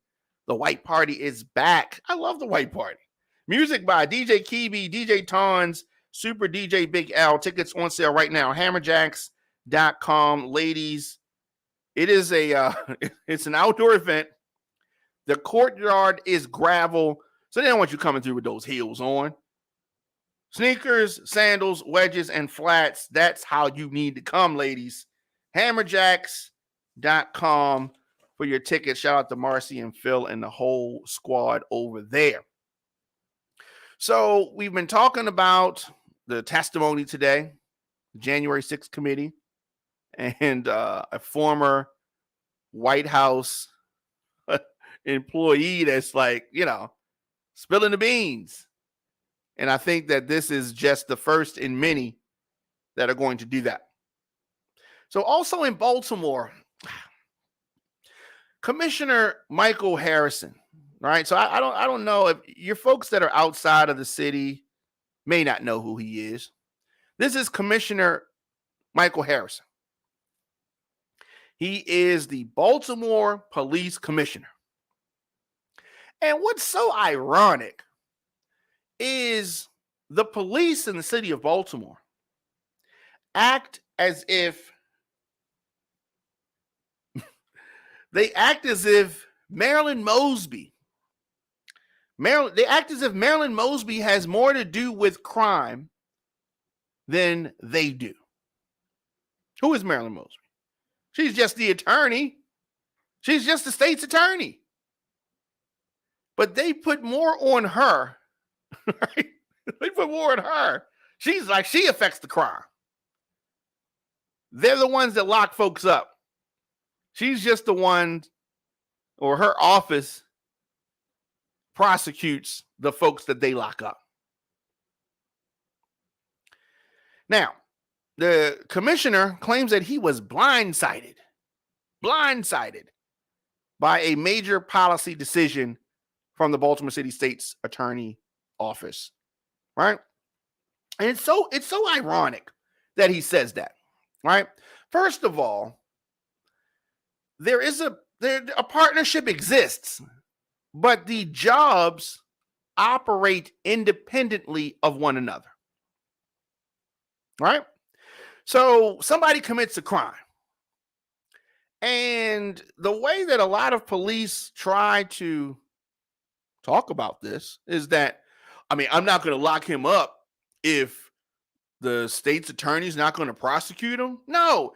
The White Party is back. I love the White Party. Music by DJ Kibi, DJ Tons, Super DJ Big L. Tickets on sale right now. Hammerjacks.com. Ladies, it is it's an outdoor event. The courtyard is gravel, so they don't want you coming through with those heels on. Sneakers, sandals, wedges, and flats. That's how you need to come, ladies. Hammerjacks.com for your tickets. Shout out to Marcy and Phil and the whole squad over there. So we've been talking about the testimony today, January 6th committee, and a former White House employee that's spilling the beans. And I think that this is just the first in many that are going to do that. So also in Baltimore, Commissioner Michael Harrison, right? So I don't know if your folks that are outside of the city may not know who he is. This is Commissioner Michael Harrison. He is the Baltimore Police Commissioner. And what's so ironic is the police in the city of Baltimore act as if Marilyn Mosby has more to do with crime than they do. Who is Marilyn Mosby? She's just the attorney. She's just the state's attorney. But they put more on her. Right? They put more on her. She's like, she affects the crime. They're the ones that lock folks up. She's just the one, or her office prosecutes the folks that they lock up. Now, the commissioner claims that he was blindsided by a major policy decision from the Baltimore City State's attorney office, right? And it's so ironic that he says that, right? First of all, a partnership exists, but the jobs operate independently of one another. Right? So somebody commits a crime. And the way that a lot of police try to talk about this is that, I mean, I'm not going to lock him up if the state's attorney's not going to prosecute him. No,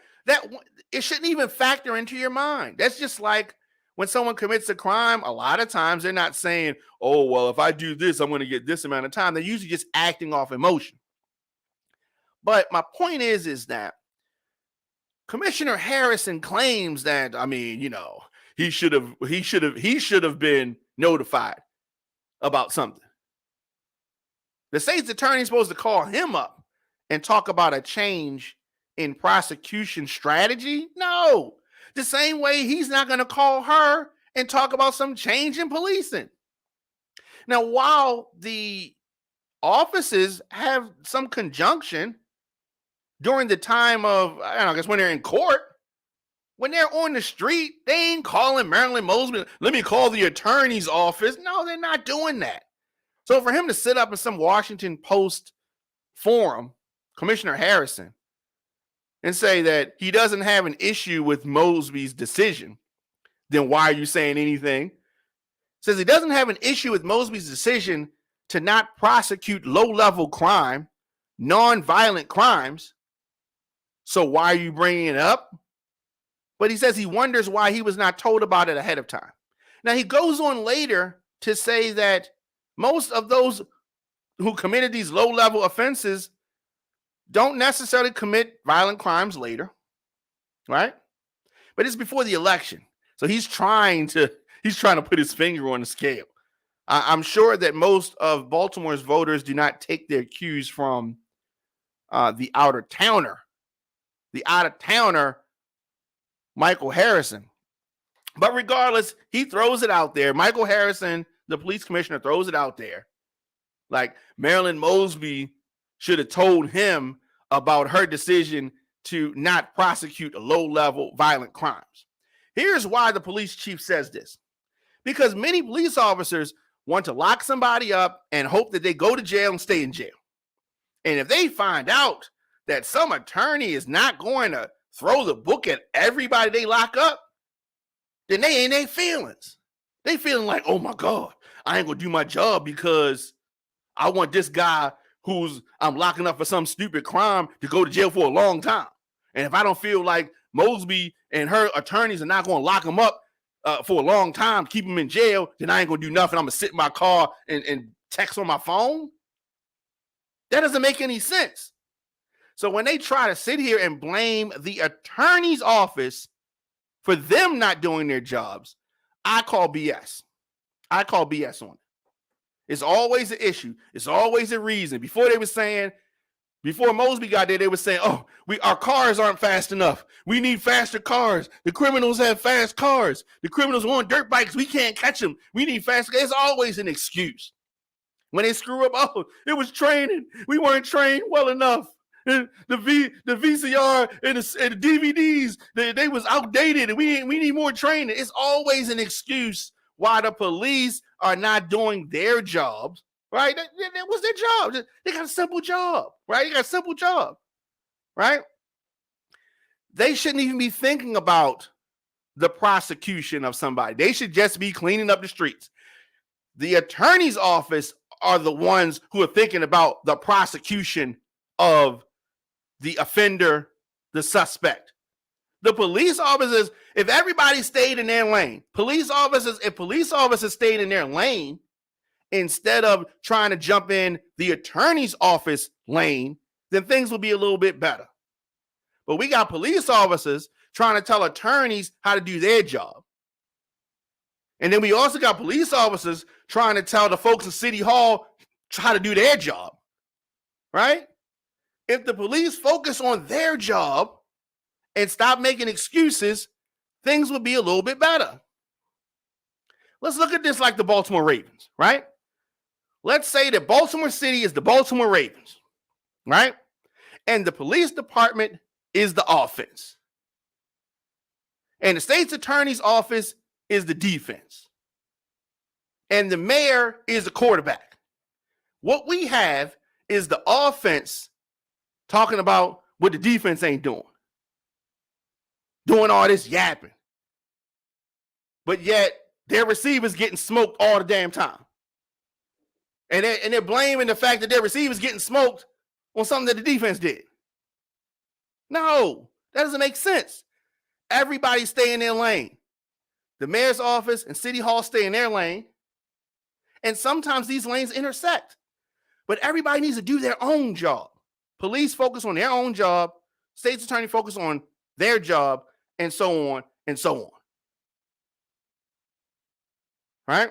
it shouldn't even factor into your mind. That's just like when someone commits a crime, a lot of times they're not saying, oh, well, if I do this, I'm going to get this amount of time. They're usually just acting off emotion. But my point is that Commissioner Harrison claims that, I mean, you know, he should have been notified about something. The state's attorney is supposed to call him up and talk about a change in prosecution strategy. No, the same way he's not going to call her and talk about some change in policing. Now, while the offices have some conjunction during the time of, I don't know, I guess when they're in court, when they're on the street, they ain't calling Marilyn Mosby, let me call the attorney's office. No, they're not doing that. So for him to sit up in some Washington Post forum, Commissioner Harrison, and say that he doesn't have an issue with Mosby's decision, then why are you saying anything? Says he doesn't have an issue with Mosby's decision to not prosecute low-level crime, non-violent crimes. So why are you bringing it up? But he says he wonders why he was not told about it ahead of time. Now, he goes on later to say that most of those who committed these low-level offenses don't necessarily commit violent crimes later, right? But it's before the election. So he's trying to put his finger on the scale. I'm sure that most of Baltimore's voters do not take their cues from the out-of-towner, Michael Harrison. But regardless, he throws it out there. Michael Harrison, the police commissioner, throws it out there. Like Marilyn Mosby should have told him about her decision to not prosecute low-level violent crimes. Here's why the police chief says this. Because many police officers want to lock somebody up and hope that they go to jail and stay in jail. And if they find out that some attorney is not going to throw the book at everybody they lock up, then they ain't their feelings. They feeling like, oh my God, I ain't gonna do my job because I want this guy who's I'm locking up for some stupid crime to go to jail for a long time. And if I don't feel like Mosby and her attorneys are not gonna lock him up for a long time, keep him in jail, then I ain't gonna do nothing. I'm gonna sit in my car and text on my phone. That doesn't make any sense. So when they try to sit here and blame the attorney's office for them not doing their jobs, I call BS. I call BS on it. It's always an issue. It's always a reason. Before Mosby got there, they were saying, oh, our cars aren't fast enough. We need faster cars. The criminals have fast cars. The criminals are on dirt bikes. We can't catch them. We need fast cars. It's always an excuse. When they screw up, oh, it was training. We weren't trained well enough. The VCR and the DVDs, they was outdated and we need more training. It's always an excuse why the police are not doing their jobs, right? That was their job. They got a simple job, right? You got a simple job, right? They shouldn't even be thinking about the prosecution of somebody. They should just be cleaning up the streets. The attorney's office are the ones who are thinking about the prosecution of the offender, the suspect. The police officers, if everybody stayed in their lane, if police officers stayed in their lane, instead of trying to jump in the attorney's office lane, then things will be a little bit better. But we got police officers trying to tell attorneys how to do their job. And then we also got police officers trying to tell the folks in City Hall how to do their job, right? If the police focus on their job and stop making excuses, things would be a little bit better. Let's look at this like the Baltimore Ravens, right? Let's say that Baltimore City is the Baltimore Ravens, right? And the police department is the offense. And the state's attorney's office is the defense. And the mayor is the quarterback. What we have is the offense talking about what the defense ain't doing all this yapping. But yet their receivers getting smoked all the damn time. And they're blaming the fact that their receivers getting smoked on something that the defense did. No, that doesn't make sense. Everybody stay in their lane. The mayor's office and city hall stay in their lane. And sometimes these lanes intersect. But everybody needs to do their own job. Police focus on their own job. State's attorney focus on their job, and so on and so on. Right?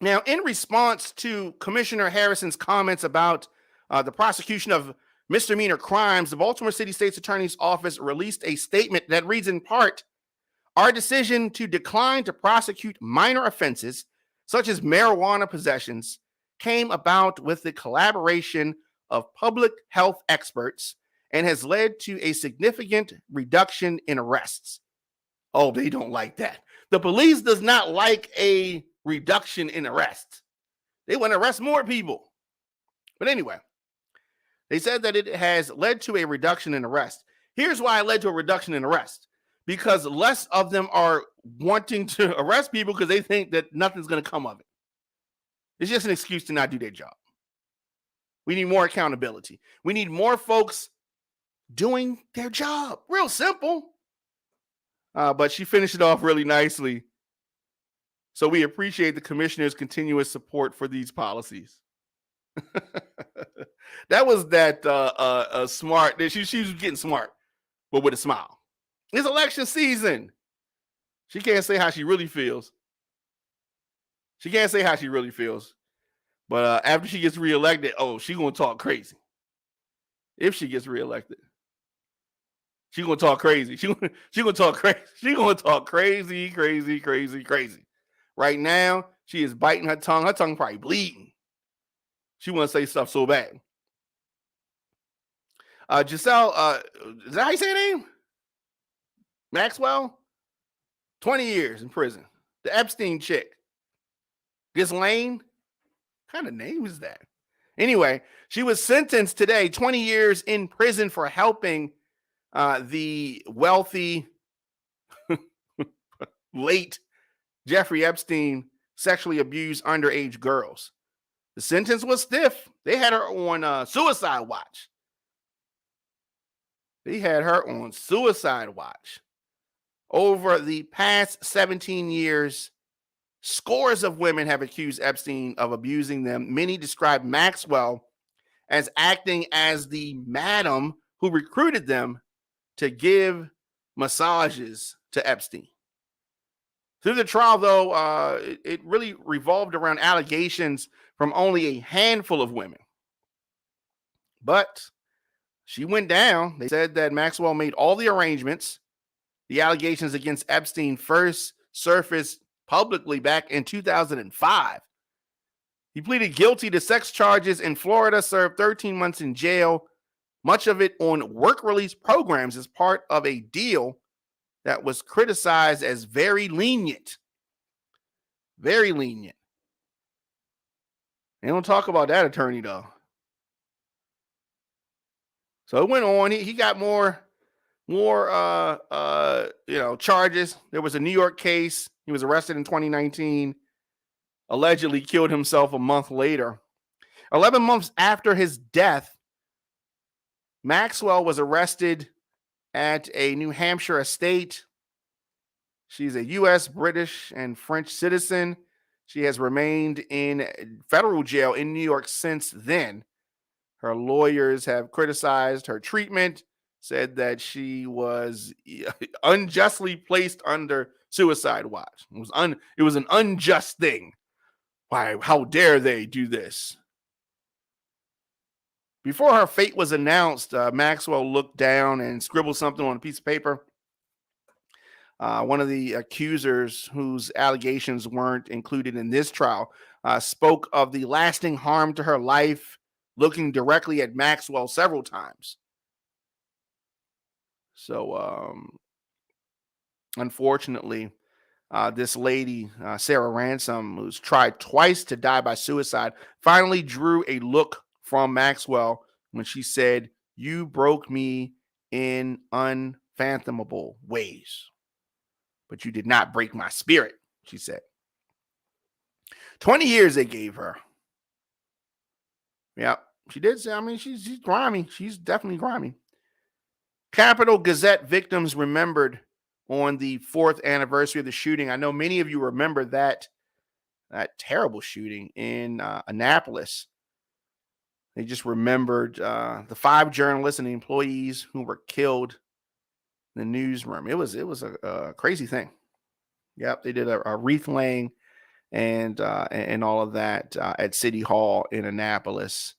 Now, in response to Commissioner Harrison's comments about the prosecution of misdemeanor crimes, the Baltimore City State's Attorney's Office released a statement that reads in part, "Our decision to decline to prosecute minor offenses, such as marijuana possessions, came about with the collaboration of public health experts and has led to a significant reduction in arrests." Oh, they don't like that. The police does not like a reduction in arrests. They want to arrest more people. But anyway, they said that it has led to a reduction in arrest. Here's why it led to a reduction in arrest. Because less of them are wanting to arrest people because they think that nothing's going to come of it. It's just an excuse to not do their job. We need more accountability. We need more folks doing their job. Real simple. But she finished it off really nicely. So we appreciate the commissioner's continuous support for these policies. That was that smart. She was getting smart, but with a smile. It's election season. She can't say how she really feels. But after she gets reelected, she's going to talk crazy. If she gets reelected, she's going to talk crazy. She's going to talk crazy. She's going to talk crazy. Right now, she is biting her tongue. Her tongue probably bleeding. She want to say stuff so bad. Giselle, is that how you say her name? Maxwell? 20 years in prison. The Epstein chick. Ghislaine? What kind of name is that? Anyway, she was sentenced today, 20 years in prison for helping the wealthy, late Jeffrey Epstein sexually abuse underage girls. The sentence was stiff. They had her on suicide watch. Over the past 17 years, scores of women have accused Epstein of abusing them. Many describe Maxwell as acting as the madam who recruited them to give massages to Epstein. Through the trial, though, it really revolved around allegations from only a handful of women. But she went down. They said that Maxwell made all the arrangements. The allegations against Epstein first surfaced publicly back in 2005. He pleaded guilty to sex charges in Florida, served 13 months in jail, much of it on work release programs as part of a deal that was criticized as very lenient. Very lenient. They don't talk about that attorney, though. So it went on. He got more charges. There was a New York case. He was arrested in 2019, allegedly killed himself a month later. 11 months after his death, Maxwell was arrested at a New Hampshire estate. She's a U.S., British, and French citizen. She has remained in federal jail in New York since then. Her lawyers have criticized her treatment, said that she was unjustly placed under suicide watch. It was an unjust thing. Why? How dare they do this? Before her fate was announced, Maxwell looked down and scribbled something on a piece of paper. One of the accusers, whose allegations weren't included in this trial, spoke of the lasting harm to her life, looking directly at Maxwell several times. So, unfortunately, this lady, Sarah Ransom, who's tried twice to die by suicide, finally drew a look from Maxwell when she said, "You broke me in unfathomable ways, but you did not break my spirit," she said. 20 years they gave her. Yeah, she did say, I mean, she's grimy. She's definitely grimy. Capitol Gazette victims remembered on the 4th anniversary of the shooting. I know many of you remember that terrible shooting in Annapolis. They just remembered the 5 journalists and the employees who were killed in the newsroom. It was a crazy thing. Yep, they did a wreath laying and all of that at City Hall in Annapolis.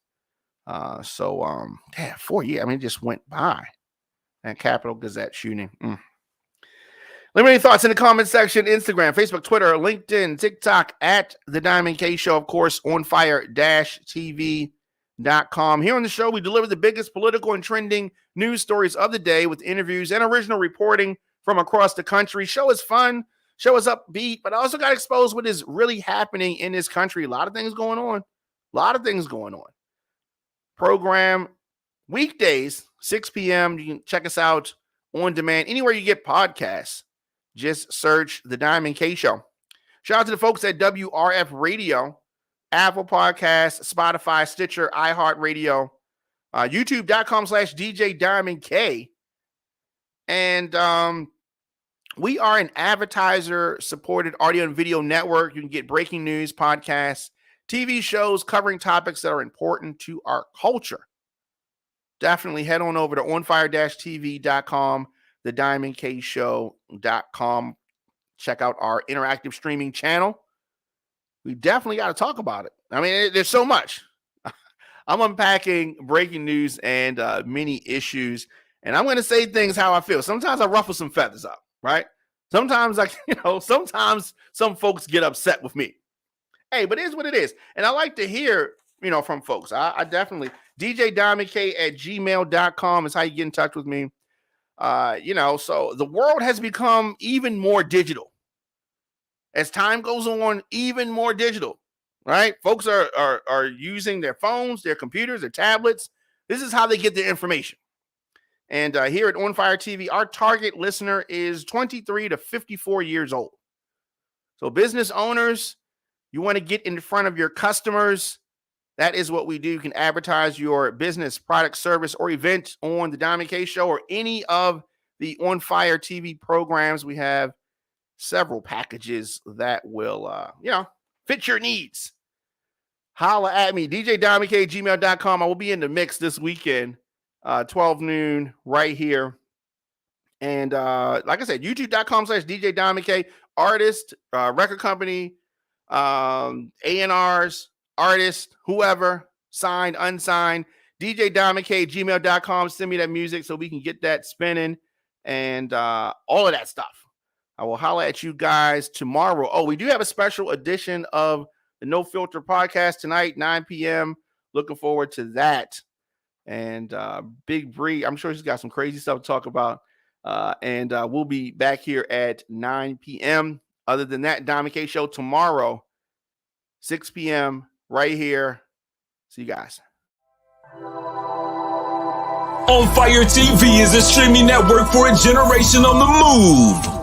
4 years. I mean, it just went by. And Capitol Gazette shooting. Let me know your thoughts in the comment section. Instagram, Facebook, Twitter, LinkedIn, TikTok at The Diamond K Show. Of course, onfire-tv.com. Here on the show, we deliver the biggest political and trending news stories of the day with interviews and original reporting from across the country. Show is fun. Show is upbeat, but I also got to expose what is really happening in this country. A lot of things going on. Program weekdays, 6 p.m. You can check us out on demand anywhere you get podcasts. Just search The Diamond K Show. Shout out to the folks at WRF Radio, Apple Podcasts, Spotify, Stitcher, iHeartRadio, YouTube.com/DJ Diamond K. And we are an advertiser-supported audio and video network. You can get breaking news, podcasts, TV shows covering topics that are important to our culture. Definitely head on over to onfire-tv.com, thediamondkshow.com. Check out our interactive streaming channel. We definitely got to talk about it. I mean, there's so much. I'm unpacking breaking news and many issues, and I'm going to say things how I feel. Sometimes I ruffle some feathers up, right? Sometimes sometimes some folks get upset with me. Hey, but it is what it is. And I like to hear, from folks. I definitely, djdiamondk@gmail.com is how you get in touch with me. So the world has become even more digital. As time goes on, even more digital, right? Folks are using their phones, their computers, their tablets. This is how they get their information. And here at On Fire TV, our target listener is 23 to 54 years old. So business owners, you want to get in front of your customers. That is what we do. You can advertise your business, product, service, or event on the Diamond K Show or any of the On Fire TV programs. We have several packages that will, fit your needs. Holla at me, djdiamondk@gmail.com. I will be in the mix this weekend, 12 noon right here. And like I said, youtube.com/djdiamondk, artist, record company, A&Rs, artist, whoever, signed, unsigned, djdiamondk@gmail.com. Send me that music so we can get that spinning and all of that stuff. I will holler at you guys tomorrow. Oh, we do have a special edition of the No Filter podcast tonight, 9 p.m. Looking forward to that. And Big Bree, I'm sure she's got some crazy stuff to talk about. And we'll be back here at 9 p.m. Other than that, Diamond K Show tomorrow, 6 p.m. right here. See you guys. On Fire TV is a streaming network for a generation on the move.